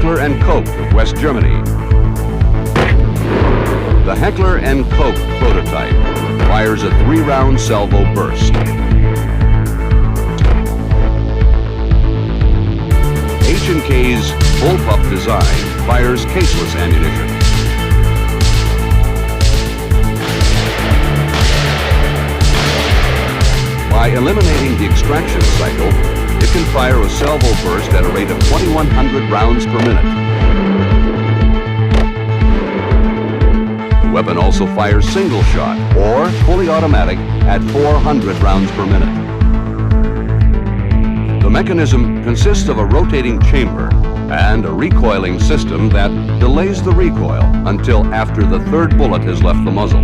Heckler & Koch of West Germany. The Heckler & Koch prototype fires a 3-round salvo burst. H&K's bullpup design fires caseless ammunition. By eliminating the extraction cycle, it can fire a salvo burst at a rate of 2,100 rounds per minute. The weapon also fires single shot or fully automatic at 400 rounds per minute. The mechanism consists of a rotating chamber and a recoiling system that delays the recoil until after the third bullet has left the muzzle.